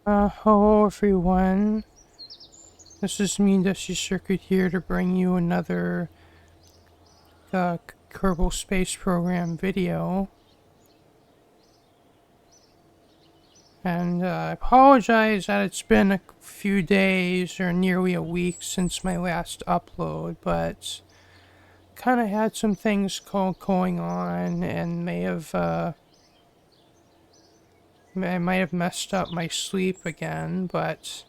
Hello everyone. This is me, Dusty Circuit, here to bring you another Kerbal Space Program video. And I apologize that it's been a few days or nearly a week since my last upload, but kind of had some things going on and I might have messed up my sleep again, but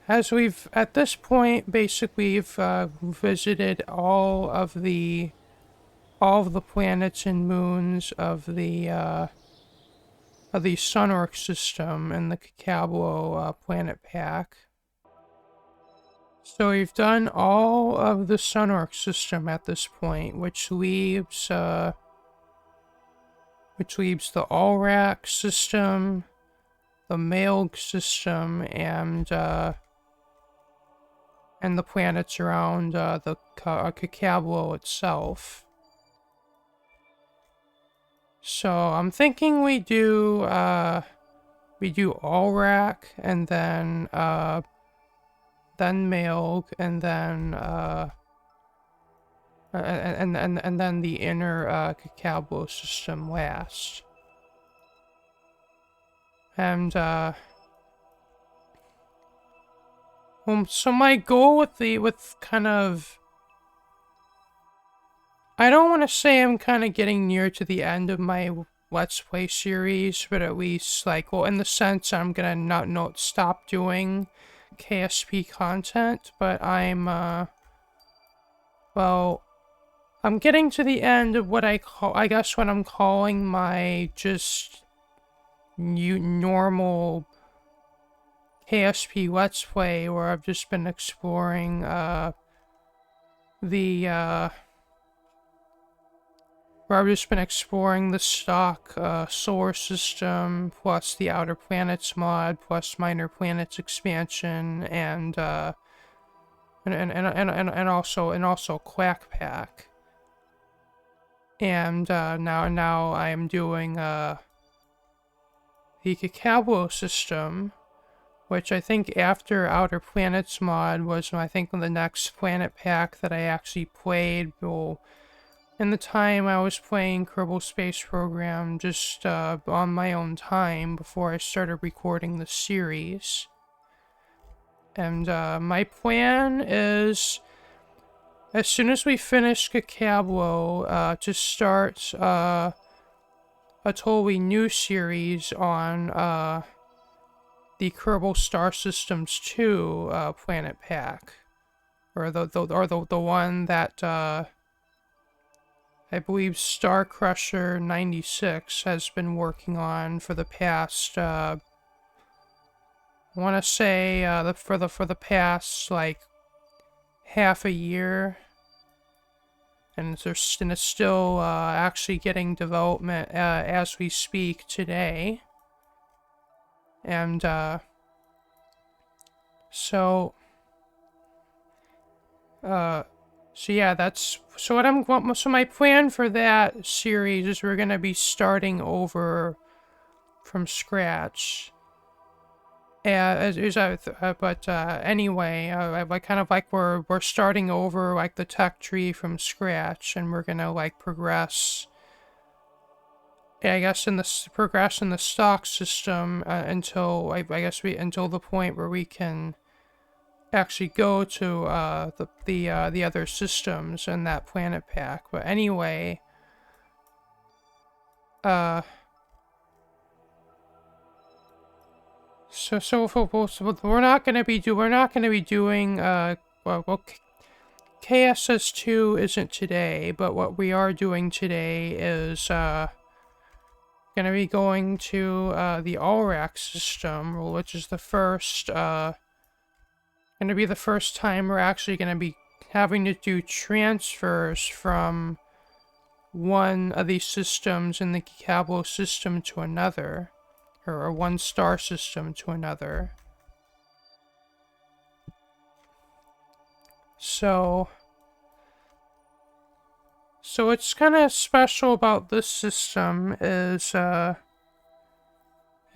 as we've, at this point, basically we've visited all of the planets and moons of the Sun Orc system in the Kakablo planet pack. So we've done all of the Sun Orc system at this point, which leaves the Allrack system, the Maelg system, and the planets around the Kakablo itself. So I'm thinking we do Allrack, and then Maelg, and then the inner Kakablo system last. And so my goal with kind of, I don't want to say I'm kind of getting near to the end of my Let's Play series, but at least, like, well, in the sense I'm gonna not stop doing KSP content, but I'm I'm getting to the end of what I guess what I'm calling my just normal KSP Let's Play, where I've just been exploring where I've just been exploring the stock solar system, plus the Outer Planets mod, plus Minor Planets expansion, and also Quack Pack. And now I am doing the Kakablo system, which I think after Outer Planets mod was, I think, the next planet pack that I actually played. Well, in the time I was playing Kerbal Space Program just on my own time before I started recording the series. And my plan is, as soon as we finish Kakablo, to start a totally new series on the Kerbal Star Systems 2 planet pack, or the one that I believe Star Crusher 96 has been working on for the past I want to say for the past like half a year, and it's still actually getting development as we speak today. And so yeah, so my plan for that series is we're gonna be starting over from scratch. But anyway, we're starting over like the tech tree from scratch, and we're gonna like progress. I guess progress in the stock system until until the point where we can actually go to the other systems in that planet pack. But anyway, so we're not gonna be doing KSS2 isn't today, but what we are doing today is gonna be going to the Allrack system, which is the first gonna be the first time we're actually gonna be having to do transfers from one of these systems in the Kakablo system to another, or one star system to another. So So what's kind of special about this system is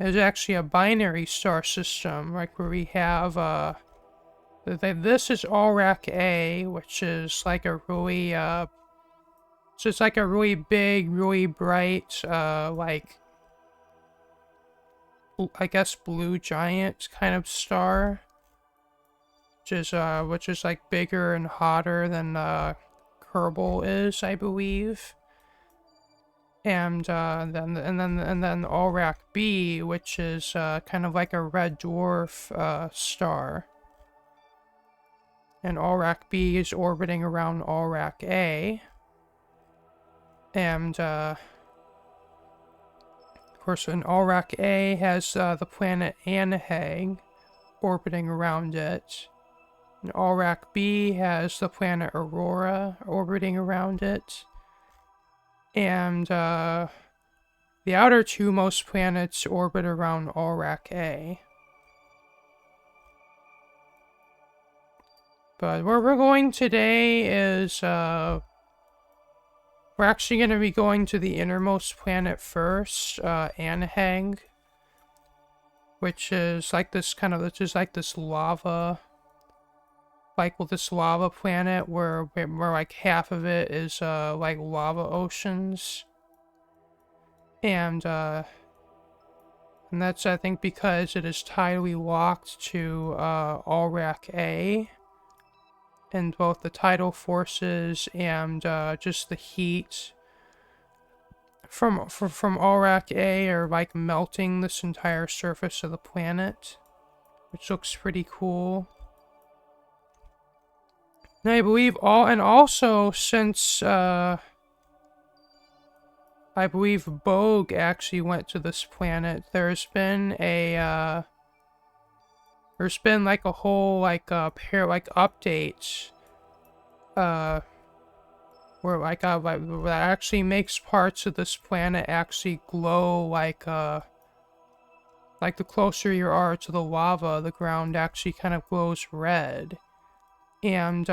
actually a binary star system, like where we have this is Allrack A, which is like a really so it's like a really big, really bright, like I guess blue giant kind of star, which is like bigger and hotter than Kerbal is, I believe. And then Allrack B, which is kind of like a red dwarf star. And Allrack B is orbiting around Allrack A. And of course, an Allrack A has the planet Anneheg orbiting around it. And Allrack B has the planet Aurora orbiting around it. And the outer two most planets orbit around Allrack A. But where we're going today is, we're actually going to be going to the innermost planet first, Anneheg. Which is like this lava, this lava planet where like half of it is, like lava oceans. And that's, I think, because it is tidally locked to, Allrack A. And both the tidal forces and, just the heat from Allrack A are, like, melting this entire surface of the planet. Which looks pretty cool. And I believe also since, I believe Bogue actually went to this planet, there's been like a whole update where that actually makes parts of this planet actually glow like the closer you are to the lava, the ground actually kind of glows red. And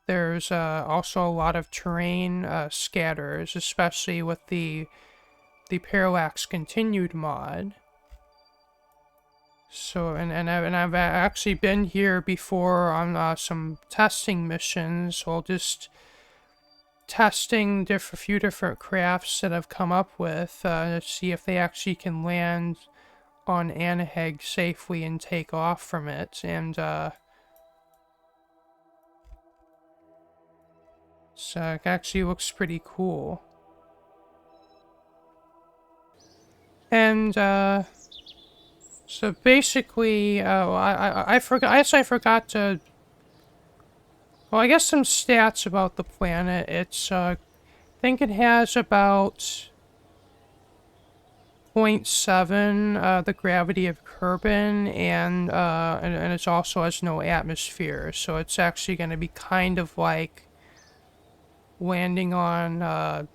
there's also a lot of terrain scatters, especially with the Parallax Continued mod. So, and I've actually been here before on some testing missions, so just testing a few different crafts that I've come up with to see if they actually can land on Anneheg safely and take off from it. And so it actually looks pretty cool. And so basically, I forgot to. Well, I guess some stats about the planet. It's I think it has about 0.7 the gravity of Kerbin, and it also has no atmosphere, so it's actually going to be kind of like landing on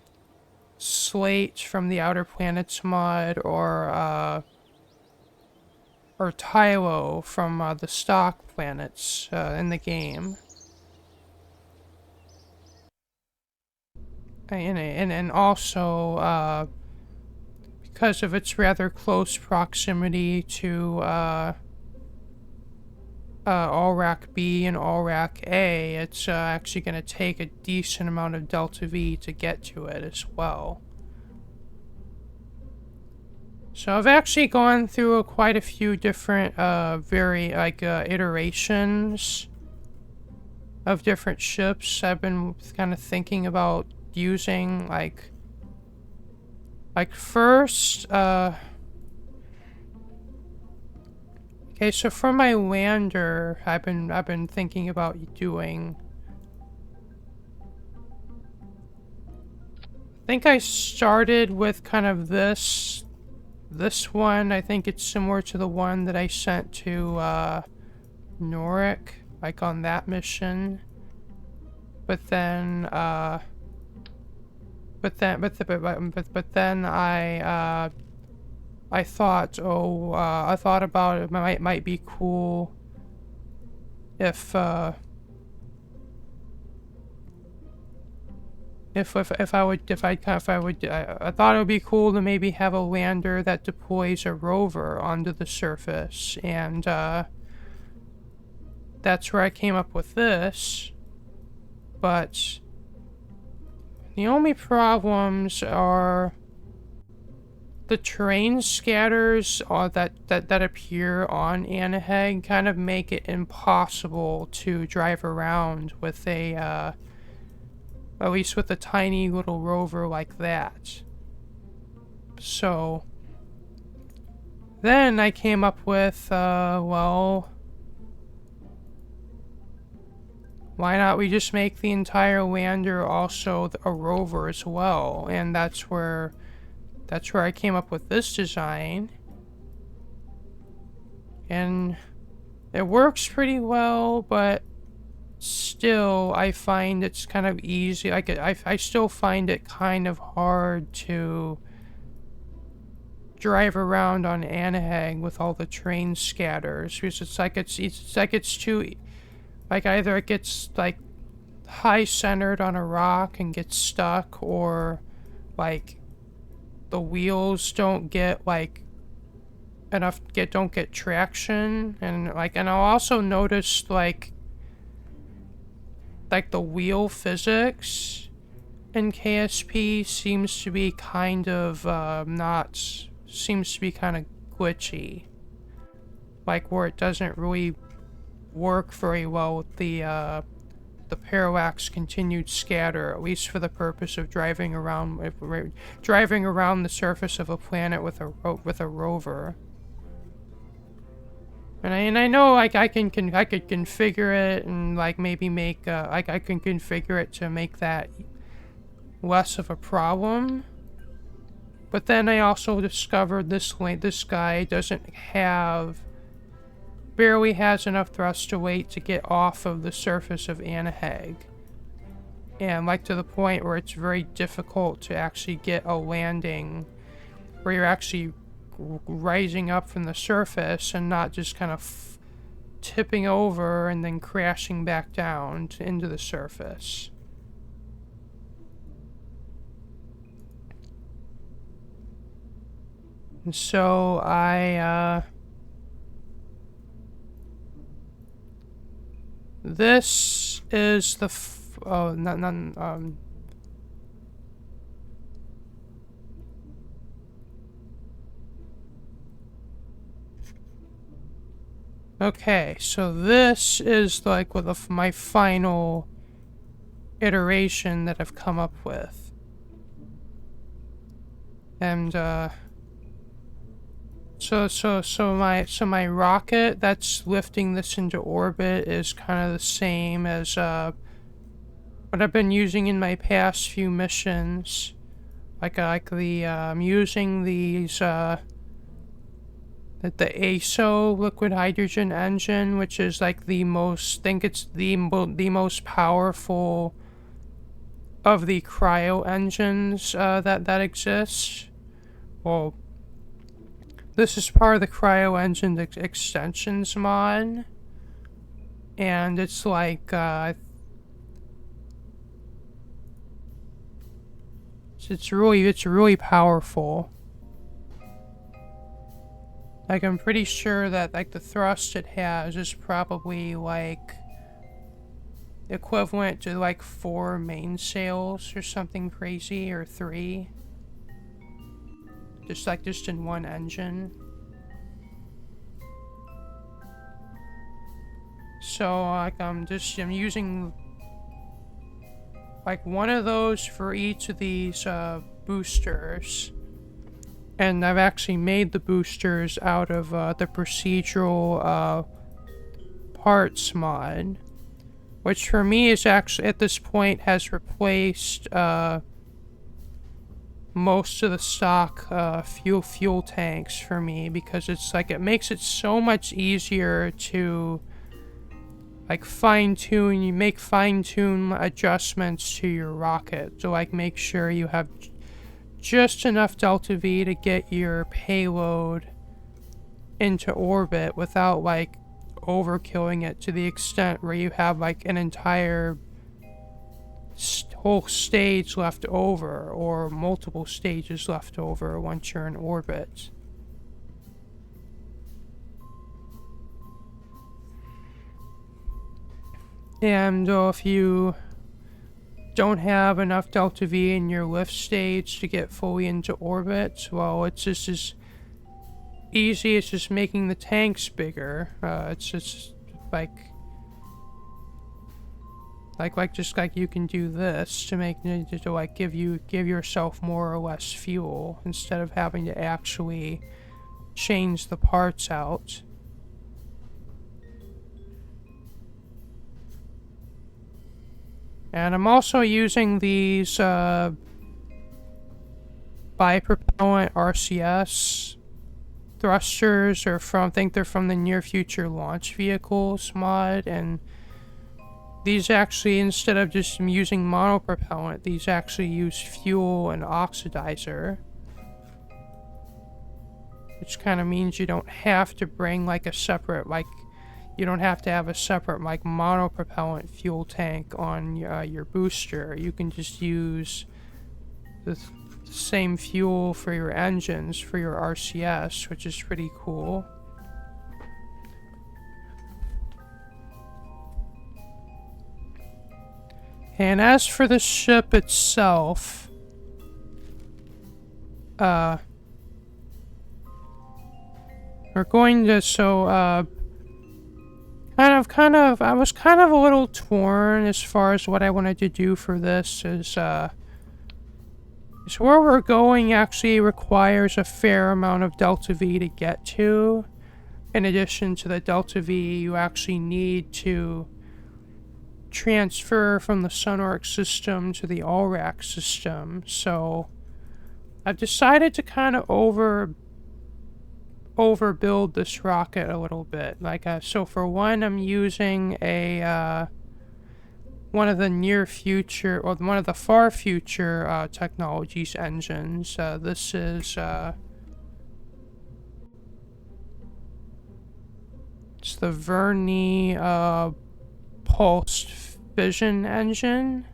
Slate from the Outer Planets mod, or Tylo from the stock planets in the game. And also, because of its rather close proximity to Allrack B and Allrack A, it's actually going to take a decent amount of Delta V to get to it as well. So I've actually gone through quite a few different iterations of different ships. I've been kind of thinking about using like first, okay, so for my lander, I've been thinking about doing, I think I started with kind of this one. I think it's similar to the one that I sent to Norik, like on that mission. But then I thought, I thought about it. Might be cool I thought it would be cool to maybe have a lander that deploys a rover onto the surface, and that's where I came up with this. But the only problems are the terrain scatters that appear on Anneheg kind of make it impossible to drive around with a at least with a tiny little rover like that. So then I came up with, well, why not we just make the entire lander also a rover as well? And that's where I came up with this design. And it works pretty well, but still, I find it's kind of easy. I still find it kind of hard to drive around on Anneheg with all the terrain scatters, because it's too, like, either it gets like high centered on a rock and gets stuck, or like the wheels don't get like don't get traction, and I'll also notice like the wheel physics in KSP seems to be kind of kind of glitchy, like where it doesn't really work very well with the parallax continued scatter, at least for the purpose of driving around the surface of a planet with a rover. And I know like I could configure it and like maybe make I can configure it to make that less of a problem. But then I also discovered this guy barely has enough thrust to weight to get off of the surface of Anneheg. And like to the point where it's very difficult to actually get a landing where you're actually rising up from the surface and not just kind of tipping over and then crashing back down into the surface. And so this is the okay, so this is like my final iteration that I've come up with. And so my rocket that's lifting this into orbit is kind of the same as what I've been using in my past few missions. I'm using these the ASO liquid hydrogen engine, which is like the most powerful of the cryo engines that exists. Well, this is part of the cryo engine extensions mod, and it's like it's really powerful. Like, I'm pretty sure that, like, the thrust it has is probably, like, equivalent to, like, 4 mainsails or something crazy, or 3. Just in one engine. So, like, I'm using, like, one of those for each of these, boosters. And I've actually made the boosters out of the procedural parts mod, which for me is actually at this point has replaced most of the stock fuel tanks for me, because it's like it makes it so much easier to like make fine-tune adjustments to your rocket to like make sure you have just enough delta V to get your payload into orbit without like overkilling it to the extent where you have like an entire whole stage left over, or multiple stages left over once you're in orbit. And if you don't have enough delta V in your lift stage to get fully into orbit, well, it's just as easy as just making the tanks bigger. It's just just like you can do this to give yourself more or less fuel instead of having to actually change the parts out. And I'm also using these bipropellant RCS thrusters, I think they're from the Near Future Launch Vehicles mod, and these actually, instead of just using monopropellant, these actually use fuel and oxidizer. Which kind of means you don't have to bring like a separate, you don't have to have a separate monopropellant fuel tank on your booster. You can just use the same fuel for your engines for your RCS, which is pretty cool. And as for the ship itself, we're going to, I was kind of a little torn as far as what I wanted to do for this, is where we're going actually requires a fair amount of delta V to get to. In addition to the delta V, you actually need to transfer from the Sunarc system to the Allrack system. So I've decided to kind of overbuild this rocket a little bit. So for one, I'm using one of the near future, or one of the far future technologies engines. This is it's the Verne pulsed fission engine.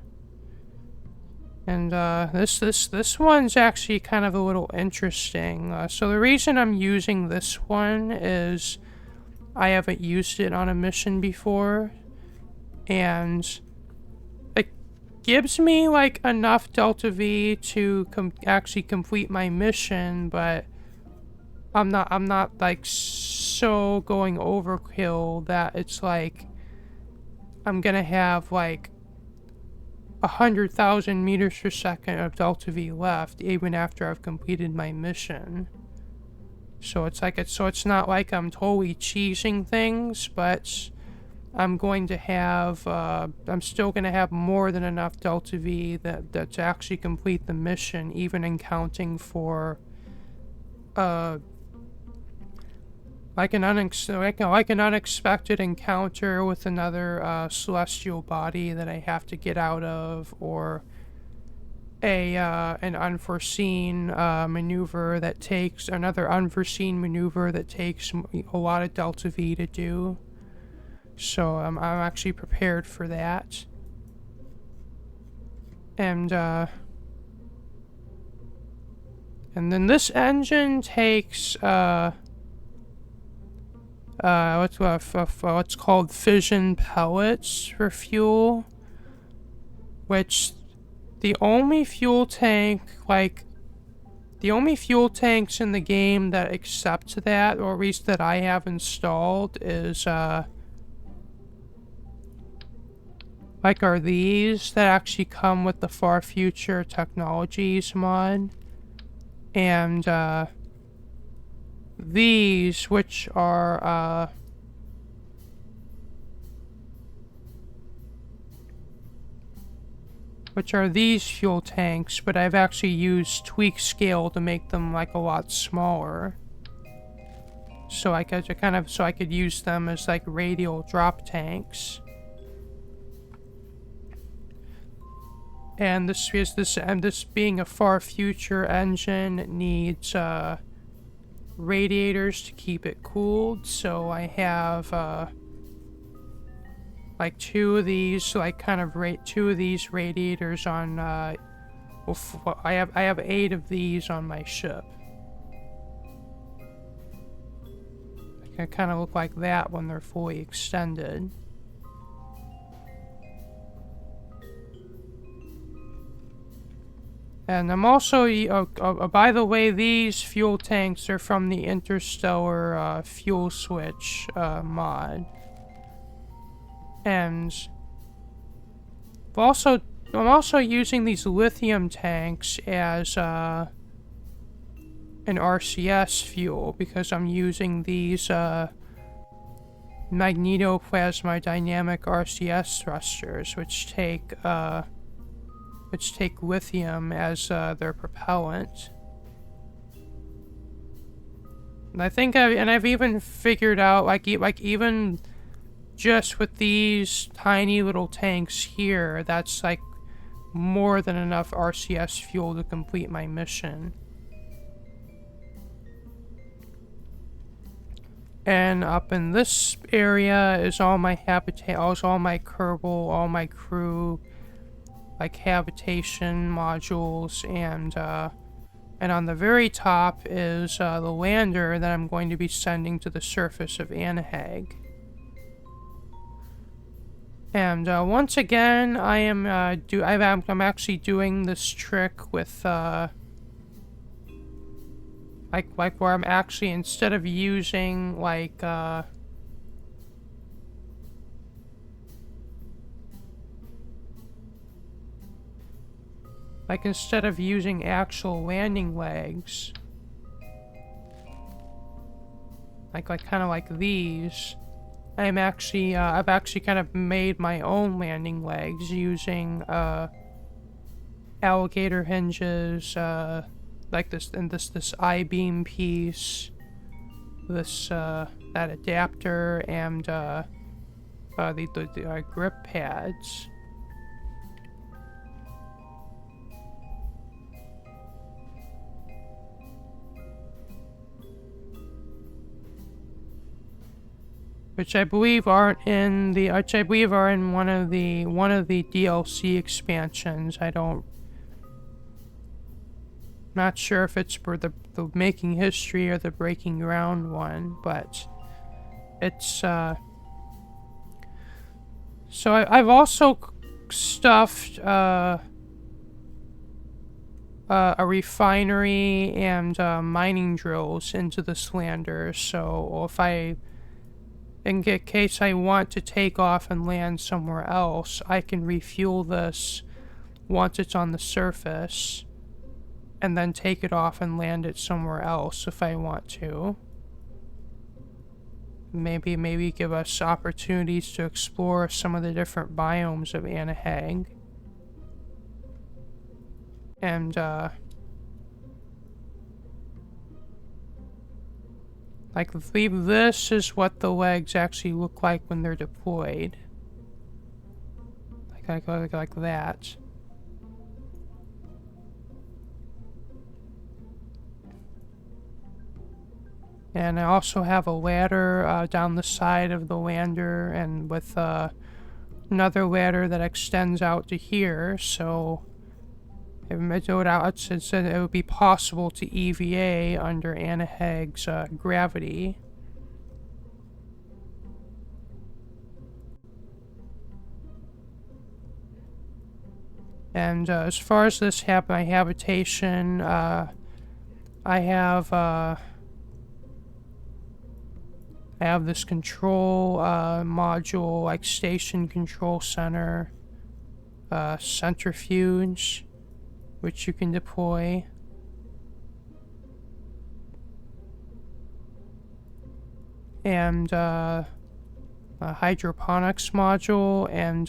And this one's actually kind of a little interesting. So the reason I'm using this one is I haven't used it on a mission before, and it gives me enough delta V to actually complete my mission, but I'm not so going overkill that it's I'm gonna have 100,000 meters per second of delta V left even after I've completed my mission. So it's not like I'm totally cheesing things, but I'm going to have I'm still gonna have more than enough delta V that to actually complete the mission, even in counting for an unexpected encounter with another celestial body that I have to get out of, or an unforeseen maneuver that takes a lot of delta V to do. So I'm actually prepared for that. And then this engine takes what's called fission pellets for fuel, which the only fuel tanks in the game that accept that, or at least that I have installed, is are these that actually come with the Far Future Technologies mod, and these, which are these fuel tanks, but I've actually used tweak scale to make them a lot smaller, so I could use them as radial drop tanks. And this being a far future engine, it needs radiators to keep it cooled, so I have like two of these, like kind of two of these radiators on, I have 8 of these on my ship. They kind of look like that when they're fully extended. And I'm also, by the way, these fuel tanks are from the Interstellar Fuel Switch mod. And I'm also using these lithium tanks as an RCS fuel because I'm using these magnetoplasma dynamic RCS thrusters, which take lithium as their propellant. And I think I've even figured out like even just with these tiny little tanks here, that's like more than enough RCS fuel to complete my mission. And up in this area is all my habitat, all my Kerbal, all my crew, like habitation modules, and on the very top is the lander that I'm going to be sending to the surface of Anneheg. And once again, I'm actually doing this trick with like where I'm actually, instead of using like instead of using actual landing legs, like kind of like these, I've actually kind of made my own landing legs using alligator hinges, like this, and this I-beam piece, this that adapter, and the grip pads. Which I believe are in one of the DLC expansions. Not sure if it's for the Making History or the Breaking Ground one, but it's so I've also stuffed a refinery and mining drills into this lander, so if in case I want to take off and land somewhere else, I can refuel this once it's on the surface, and then take it off and land it somewhere else if I want to. Maybe give us opportunities to explore some of the different biomes of Anneheg. And like this is what the legs actually look like when they're deployed. Like that. And I also have a ladder down the side of the lander, and with another ladder that extends out to here, so it would be possible to EVA under Anneheg's gravity. And as far as my habitation, I have this control module, like station control center, centrifuge, which you can deploy. And a hydroponics module, and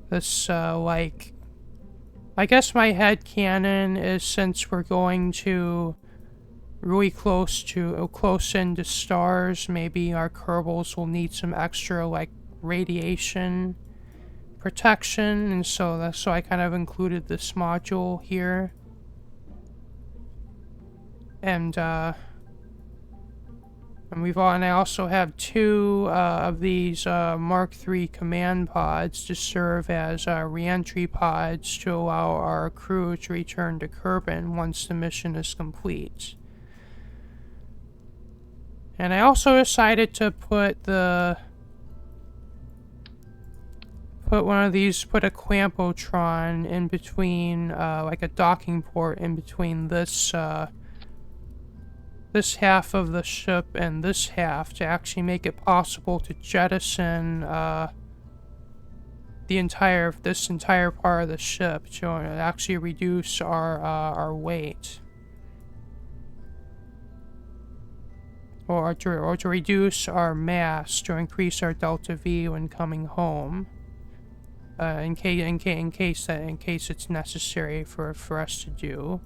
this like, I guess my headcanon is, since we're going to really close into stars, maybe our Kerbals will need some extra like radiation protection, and so I kind of included this module here. And And I also have 2 of these Mark III command pods to serve as re-entry pods to allow our crew to return to Kerbin once the mission is complete. And I also decided to put a Clampotron in between, like a docking port in between this half of the ship and this half to actually make it possible to jettison this entire part of the ship to actually reduce our weight, or to reduce our mass to increase our delta V when coming home, in case it's necessary for us to do.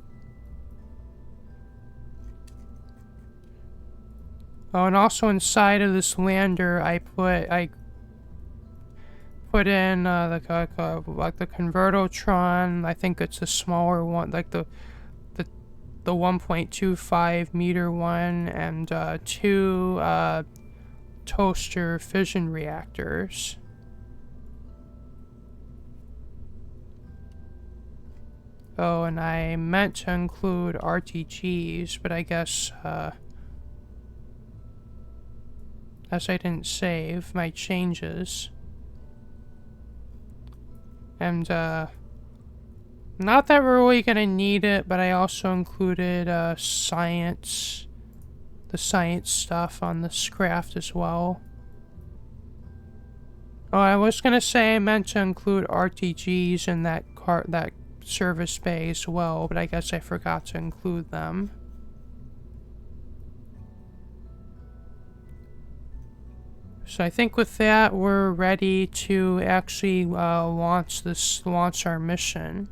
Oh, and also inside of this lander, I put in like the Convertotron. I think it's a smaller one, like the 1.25 meter one, and 2 toaster fission reactors. Oh, and I meant to include RTGs, but I guess as I didn't save my changes. And not that we're really gonna need it, but I also included the science stuff on this craft as well. Oh, I was gonna say I meant to include RTGs in that service bay as well, but I guess I forgot to include them. So I think with that, we're ready to actually launch our mission.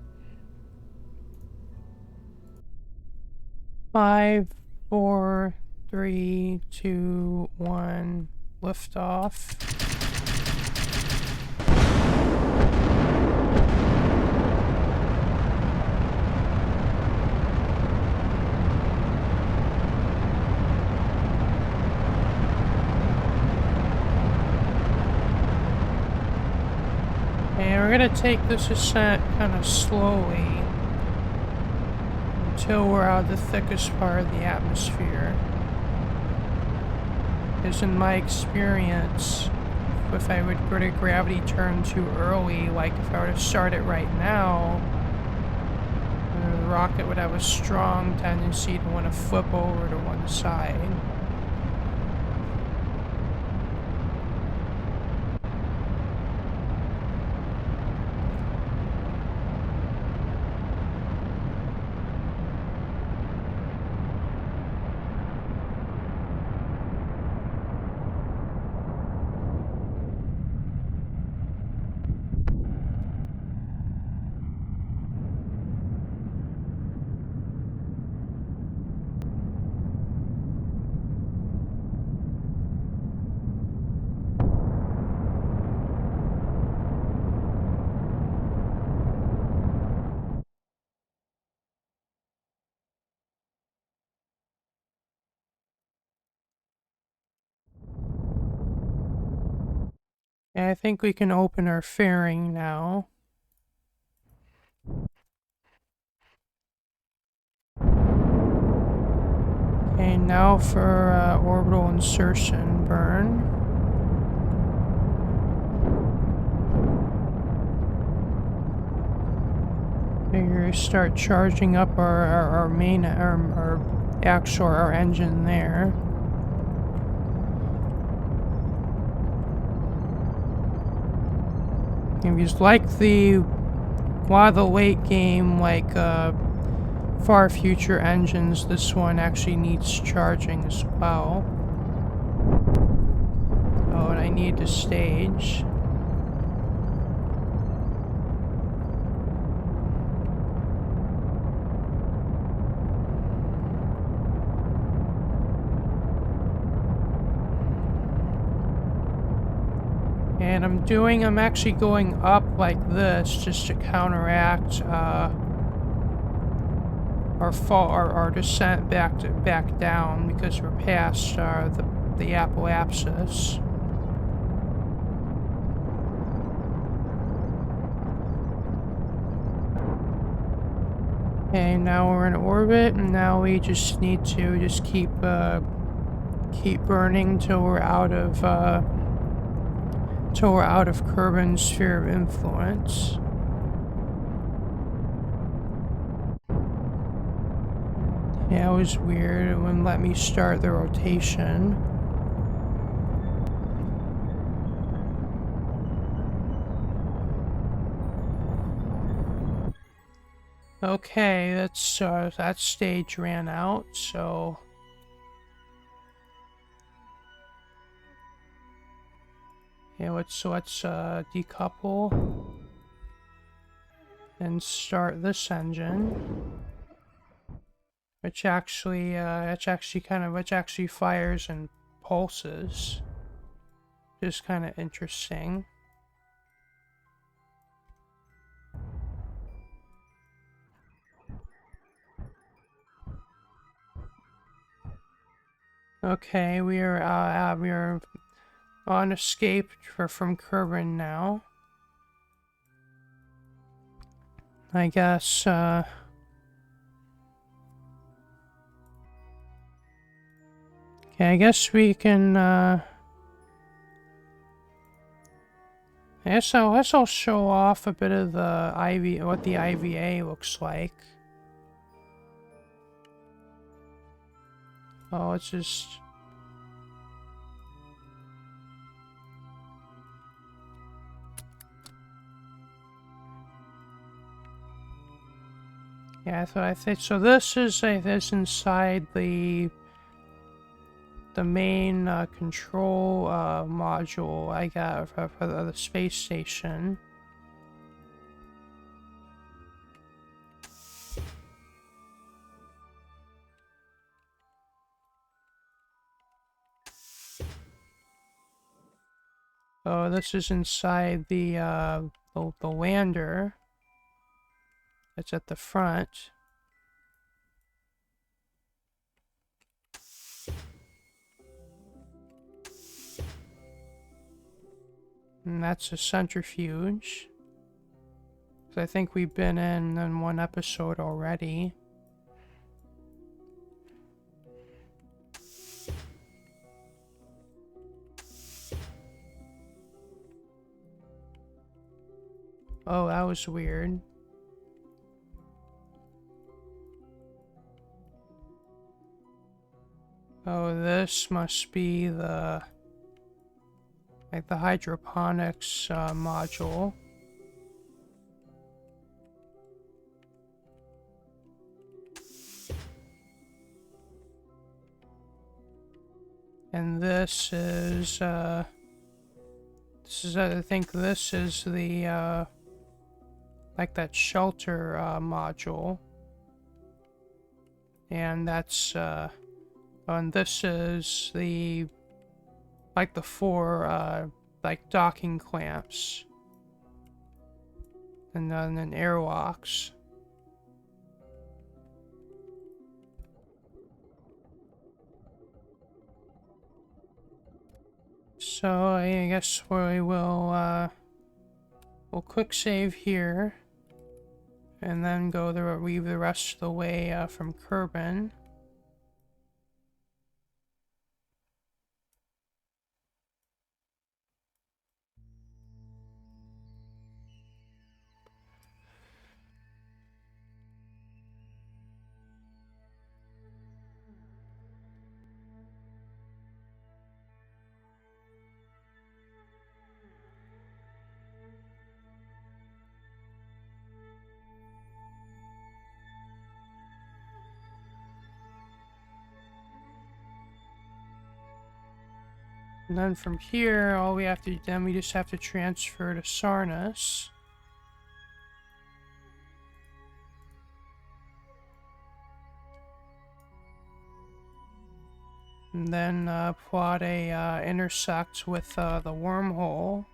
5, 4, 3, 2, 1, liftoff. And we're gonna take this ascent kind of slowly until we're out of the thickest part of the atmosphere. Because in my experience, if I would go to gravity turn too early, like if I were to start it right now, the rocket would have a strong tendency to want to flip over to one side. And I think we can open our fairing now. Okay, now for orbital insertion burn. Figure start charging up our main our engine there. If you like a lot of the late game, like far future engines, this one actually needs charging as well. Oh, and I need to stage. And I'm actually going up like this just to counteract our descent back down, because we're past the apoapsis. Okay, now we're in orbit, and now we just need to just keep burning till we're out of Kerbin's sphere of influence. Yeah, it was weird. It wouldn't let me start the rotation. Okay, that's that stage ran out, so yeah, let's decouple and start this engine, which actually fires and pulses, just kind of interesting. Okay, we are on escape from Kerbin now. I guess okay, I guess we can I guess I'll show off a bit of the what the IVA looks like. Oh, it's just yeah, I thought I think so. This is inside the main control module I got for the space station. Oh, this is inside the lander. It's at the front. And that's a centrifuge. So I think we've been in one episode already. Oh, that was weird. Oh, this must be the hydroponics module. And this is I think this is the like that shelter module. And that's and this is the like the four like docking clamps. And then airlocks. So I guess we will we'll quick save here, and then go leave the rest of the way from Kerbin. And then from here, we just have to transfer to Sarnas. And then plot a intersect with the wormhole.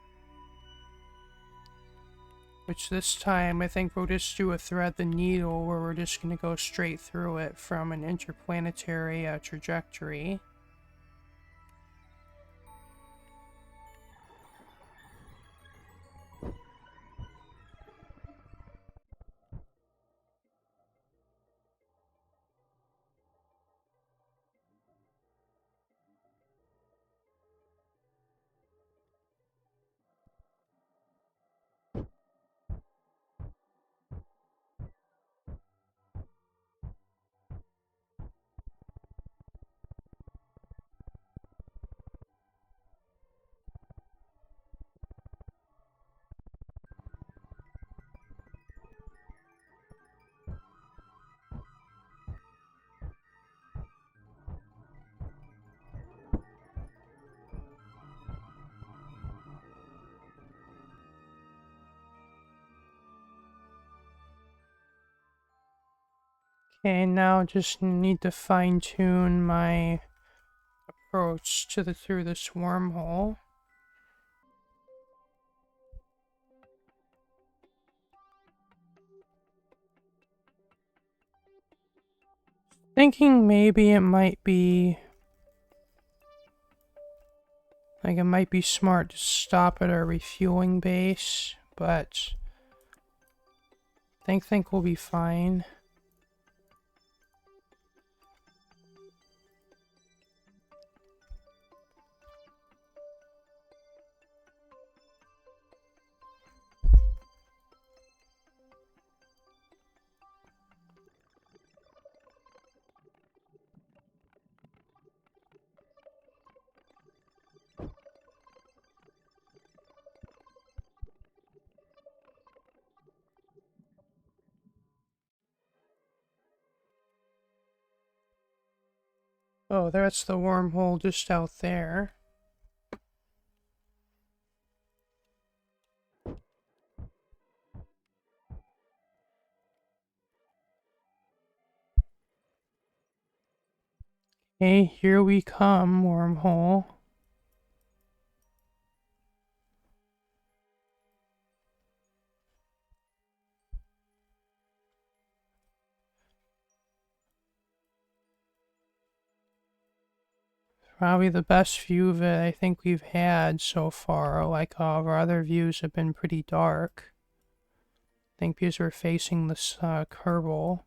Which this time, I think we'll just do a thread the needle, where we're just going to go straight through it from an interplanetary trajectory. Okay, now just need to fine-tune my approach through this wormhole. Thinking maybe it might be smart to stop at our refueling base, but think we'll be fine. Oh, that's the wormhole just out there. Okay, here we come, wormhole. Probably the best view of it I think we've had so far. Like, our other views have been pretty dark. I think because we're facing this Kerbal.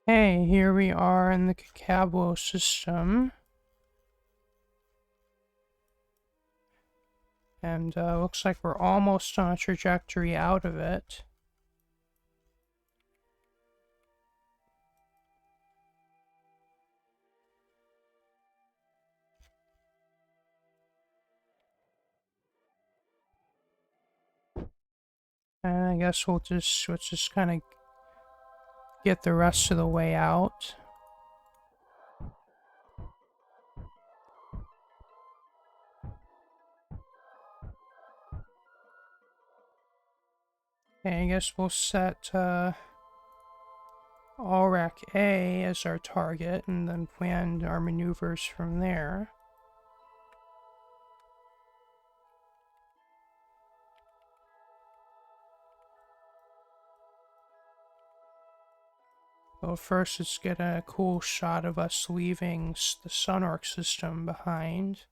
Hey, here we are in the Cacabo system. And looks like we're almost on a trajectory out of it. And I guess let's just kind of get the rest of the way out. Okay, I guess we'll set Allrack A as our target and then plan our maneuvers from there. Well, first let's get a cool shot of us leaving the Sunark system behind.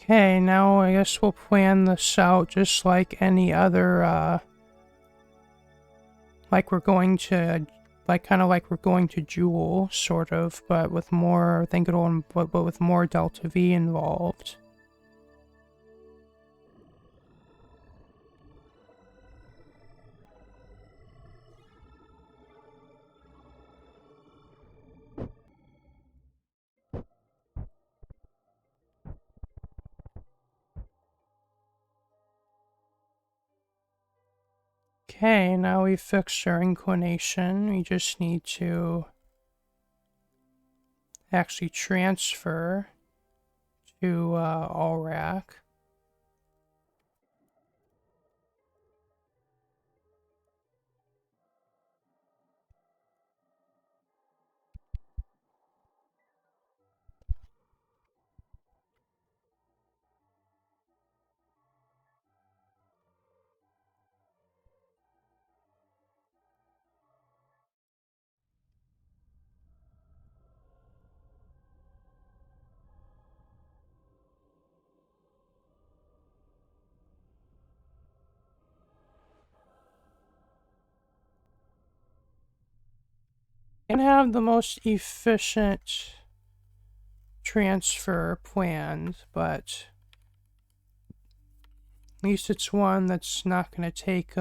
Okay, now I guess we'll plan this out just like any other, like we're going to, kind of like we're going to Jewel, sort of, but with more, I think but with more Delta V involved. Okay, now we've fixed our inclination. We just need to actually transfer to Allrack. can have the most efficient transfer planned, but at least it's one that's not going to take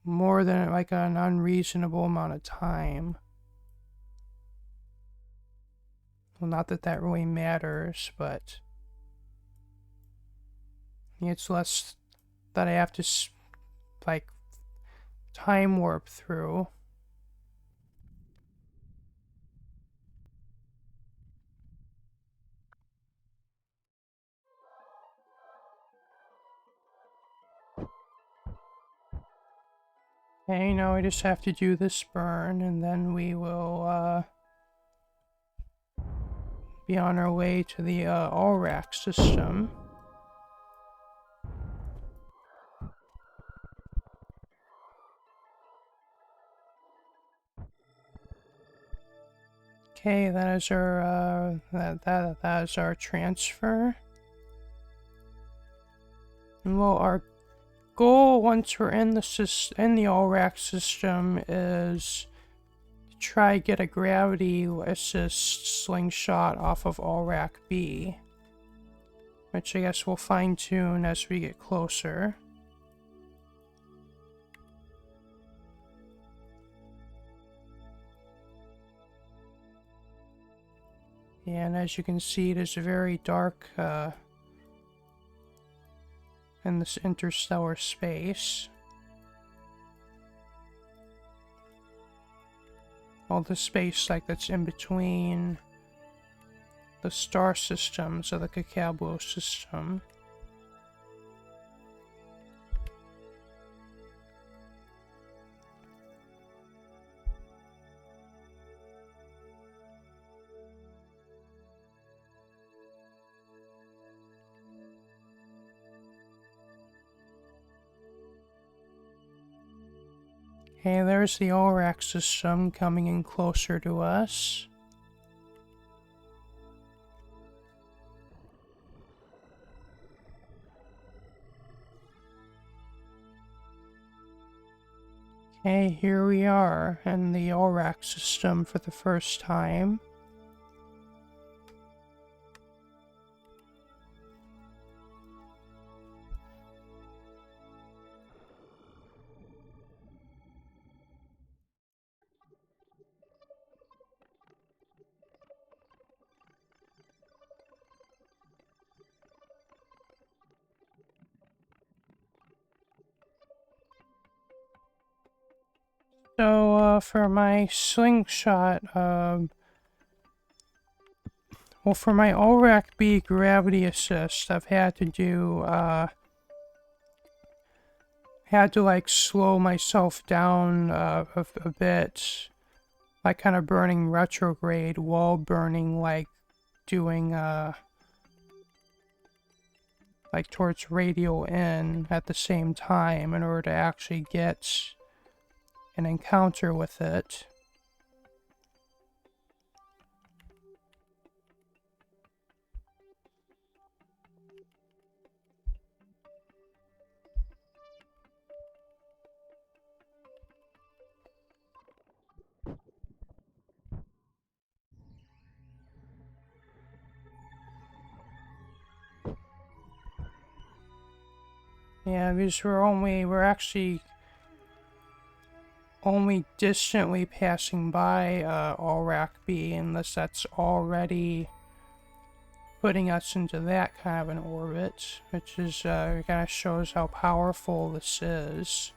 more than like an unreasonable amount of time. Well, not that that really matters, but it's less that I have to like time warp through. Okay, now we just have to do this burn, and then we will be on our way to the Allrack system. Okay, that is our that is our transfer. And well, our goal once we're in the Allrack system is to try get a gravity assist slingshot off of Allrack B, which I guess we'll fine tune as we get closer. And as you can see, it is very dark in this interstellar space. All the space like that's in between the star systems of the Kakablo system. Okay, there's the Allrack system coming in closer to us. Okay, here we are in the Allrack system for the first time. So, for my slingshot, well, for my Allrack B gravity assist, I've had to do, had to, like, slow myself down, a bit, like, kind of burning retrograde while burning, like, doing, like, towards radial in at the same time in order to actually get an encounter with it. Yeah, because we're actually only distantly passing by Allrack B, unless that's already putting us into that kind of an orbit, which is kind of shows how powerful this is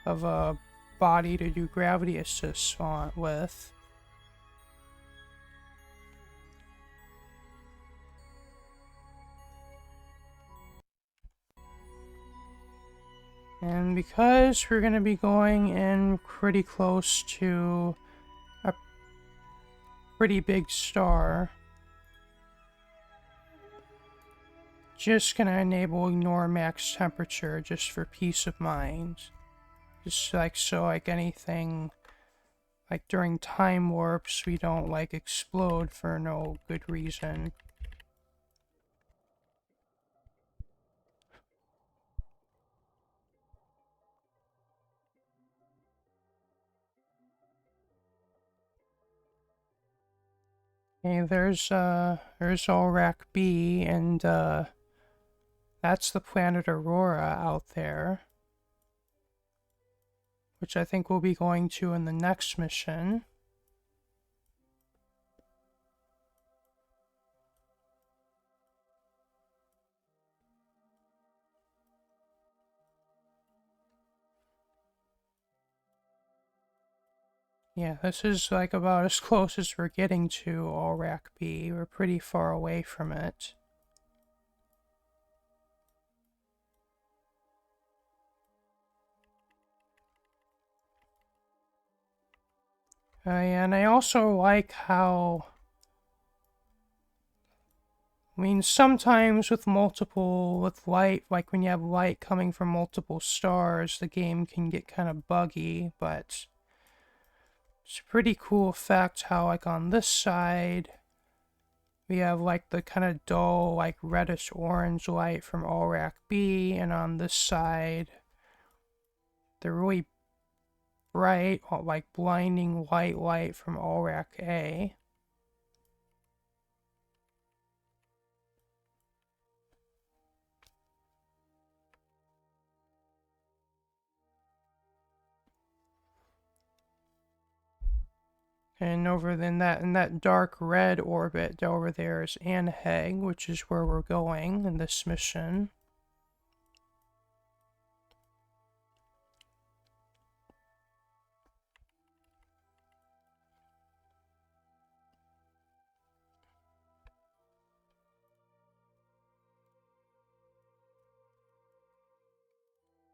of a body to do gravity assists on with. And because we're going to be going in pretty close to a pretty big star, just going to enable ignore max temperature just for peace of mind. Just like so, like anything, like during time warps, we don't like explode for no good reason. Okay, there's Allrack B, and that's the planet Aurora out there, which I think we'll be going to in the next mission. Yeah, this is like about as close as we're getting to Allrack B. We're pretty far away from it. Yeah, and I also like how, I mean, sometimes with light, like when you have light coming from multiple stars, the game can get kind of buggy, but it's a pretty cool effect how, like, on this side, we have, like, the kind of dull, like, reddish-orange light from Allrack B, and on this side, the really bright, like, blinding white light from Allrack A. And over in that dark red orbit over there is Anneheg, which is where we're going in this mission.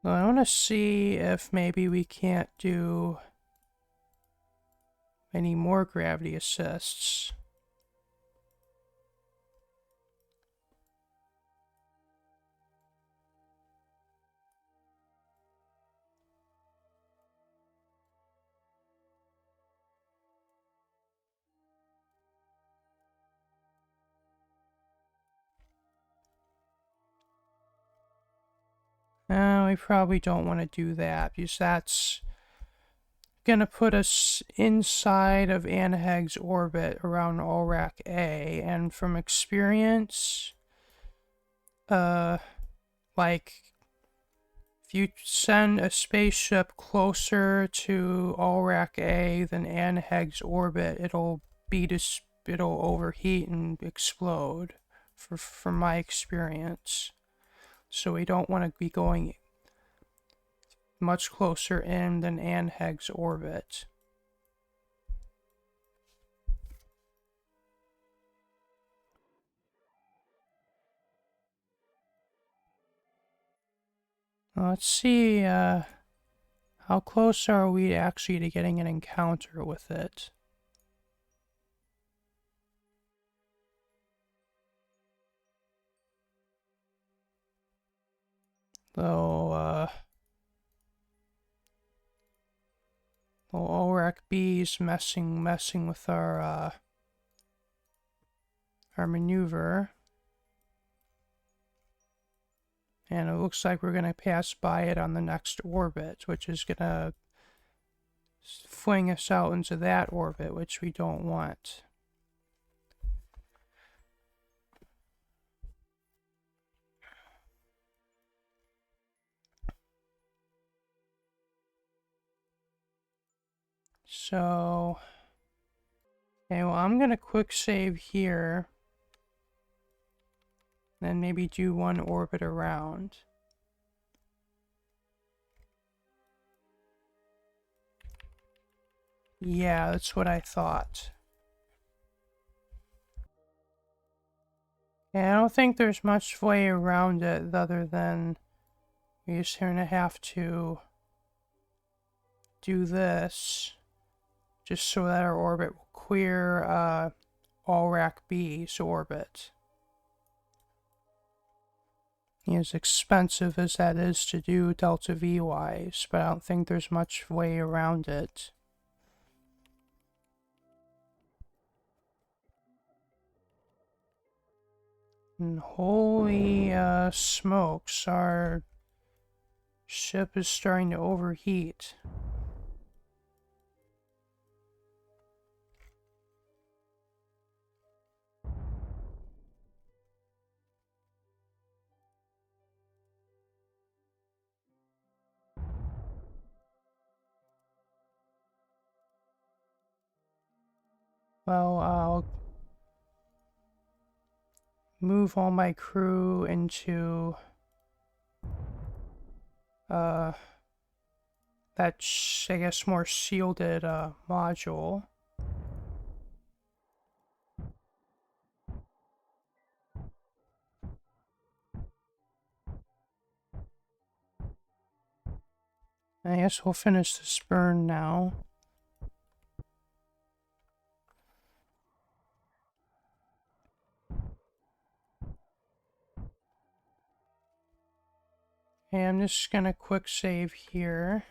Now, I want to see if maybe we can't do any more gravity assists. We probably don't want to do that, because that's gonna put us inside of Anneheg's orbit around Allrack A, and from experience, like, if you send a spaceship closer to Allrack A than Anneheg's orbit, it'll overheat and explode, from my experience. So we don't want to be going much closer in than Anneheg's orbit. Let's see, how close are we actually to getting an encounter with it? Though, Allrack B's messing with our maneuver. And it looks like we're going to pass by it on the next orbit, which is going to fling us out into that orbit, which we don't want. So, okay, well, I'm going to quick save here. Then maybe do one orbit around. Yeah, that's what I thought. Yeah, I don't think there's much way around it other than we're just going to have to do this just so that our orbit will clear Allrack B's orbit. As expensive as that is to do Delta V wise, but I don't think there's much way around it. And holy smokes, our ship is starting to overheat. Well, I'll move all my crew into that, I guess, more shielded module. I guess we'll finish this burn now. Okay, I'm just gonna quick save here.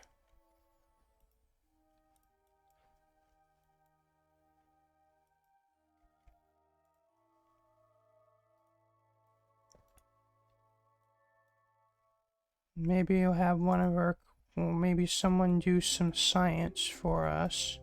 Maybe you'll have one of our, well, maybe someone do some science for us.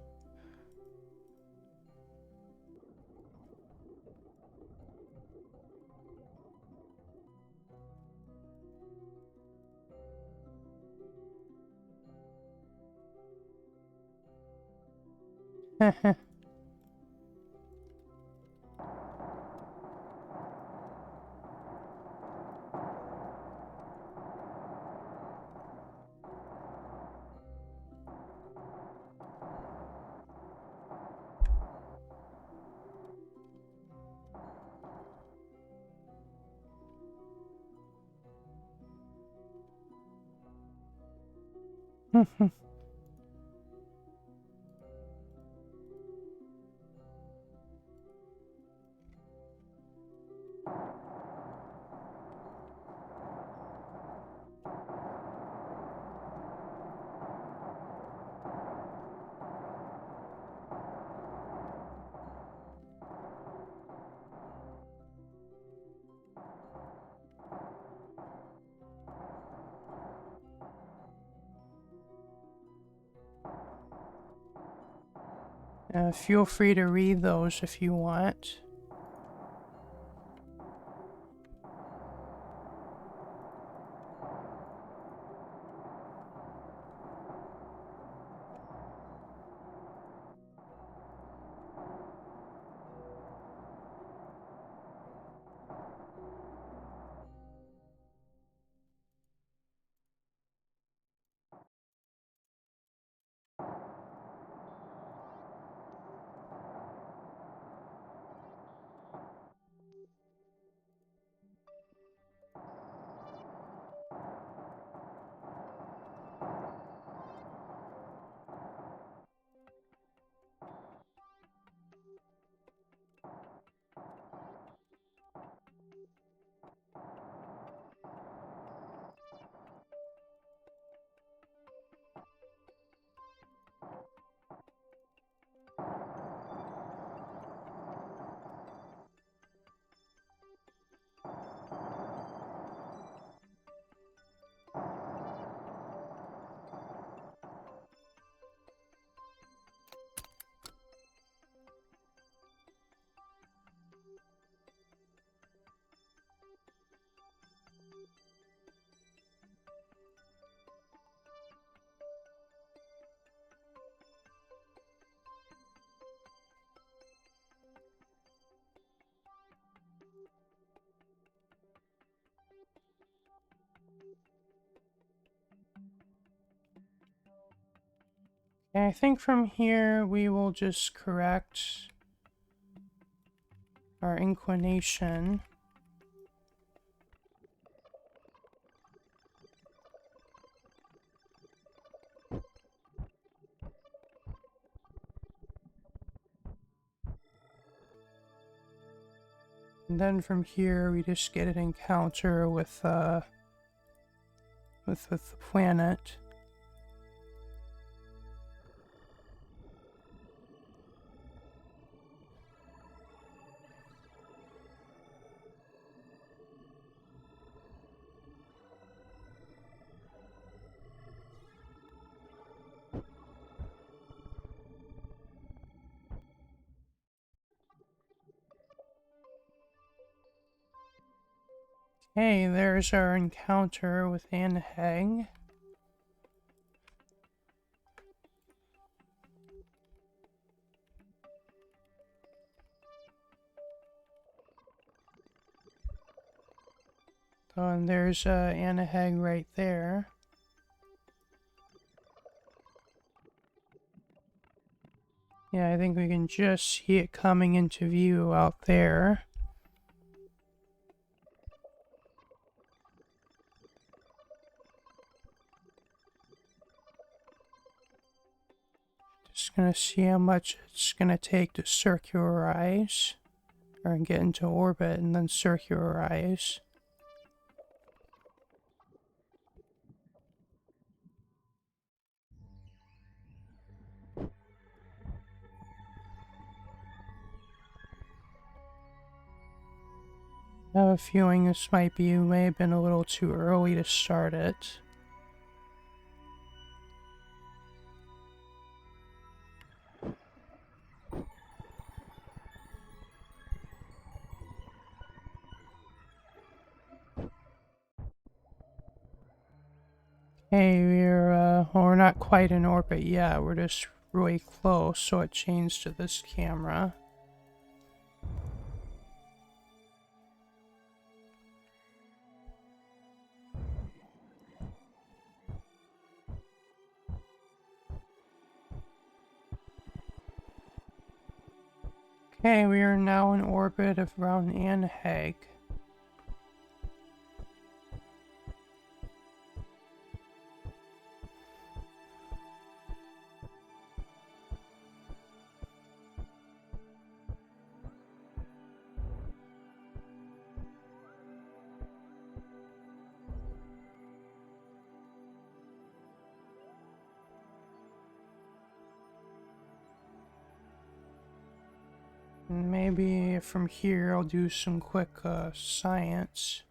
Feel free to read those if you want. And I think from here we will just correct our inclination. And then from here we just get an encounter with the planet. Hey, there's our encounter with Anneheg. Oh, and there's Anneheg right there. Yeah, I think we can just see it coming into view out there. Just gonna see how much it's gonna take to circularize, or get into orbit and then circularize. I have a feeling this may have been a little too early to start it. Hey, well, we're not quite in orbit yet, we're just really close, so it changed to this camera. Okay, we are now in orbit of around Anneheg. Maybe from here I'll do some quick science.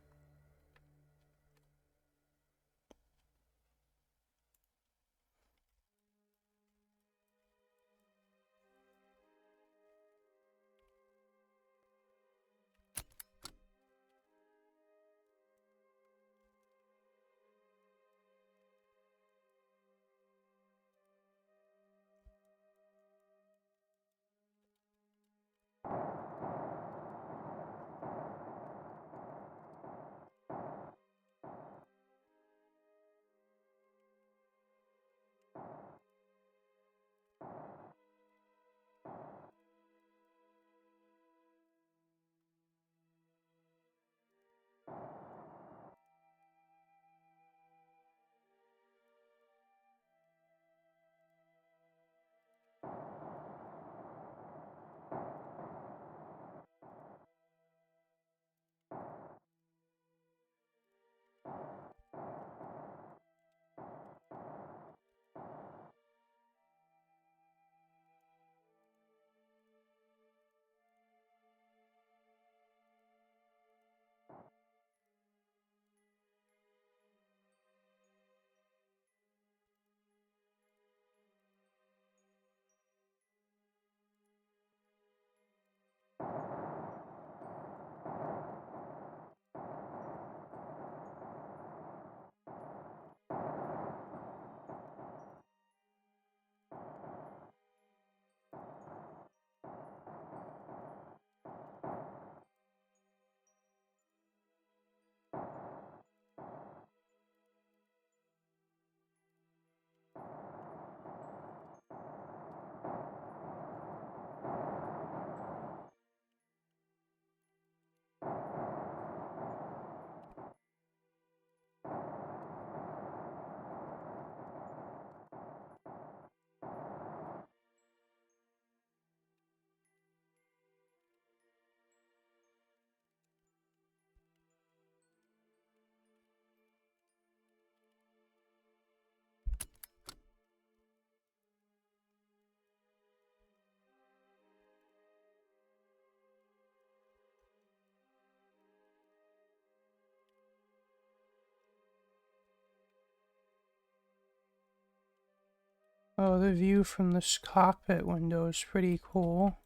Oh, the view from this cockpit window is pretty cool.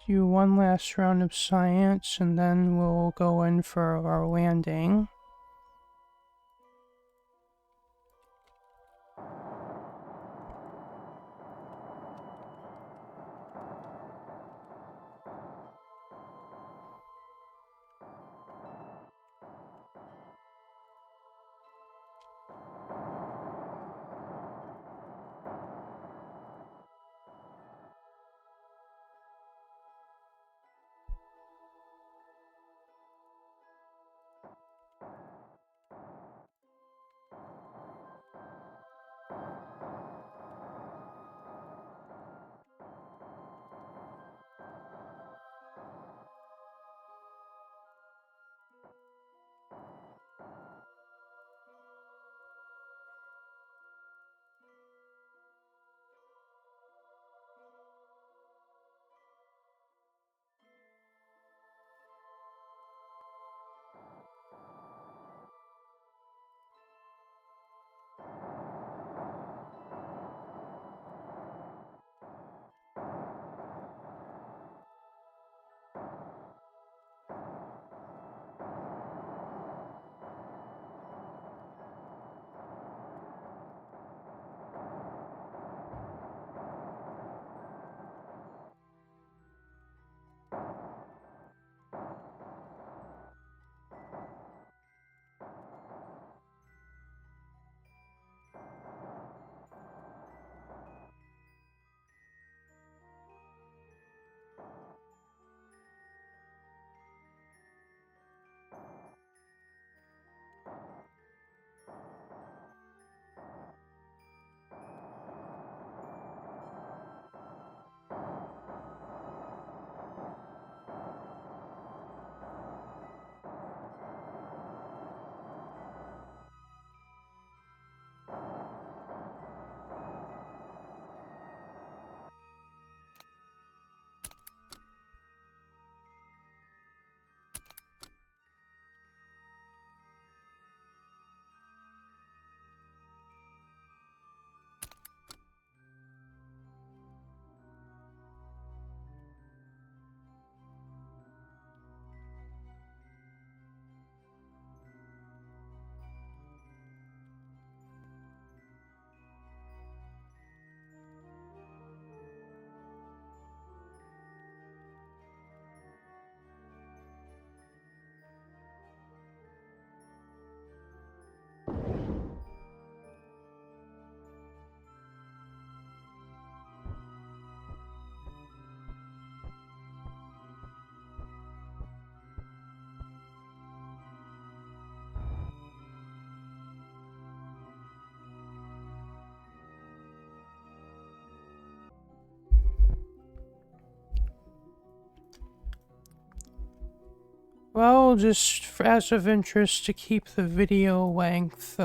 do one last round of science, and then we'll go in for our landing. Well, just as of interest to keep the video length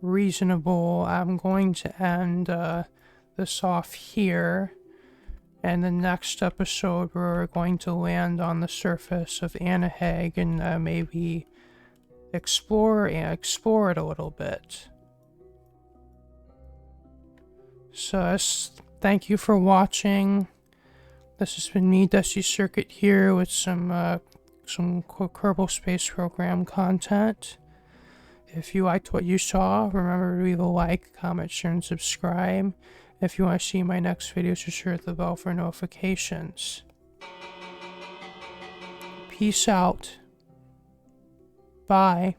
reasonable, I'm going to end this off here. And the next episode, we're going to land on the surface of Anneheg and maybe explore it a little bit. So, thank you for watching. This has been me, Dusty Circuit, here with some Kerbal Space Program content. If you liked what you saw, remember to leave a like, comment, share, and subscribe. If you want to see my next videos, just hit the bell for notifications. Peace out. Bye.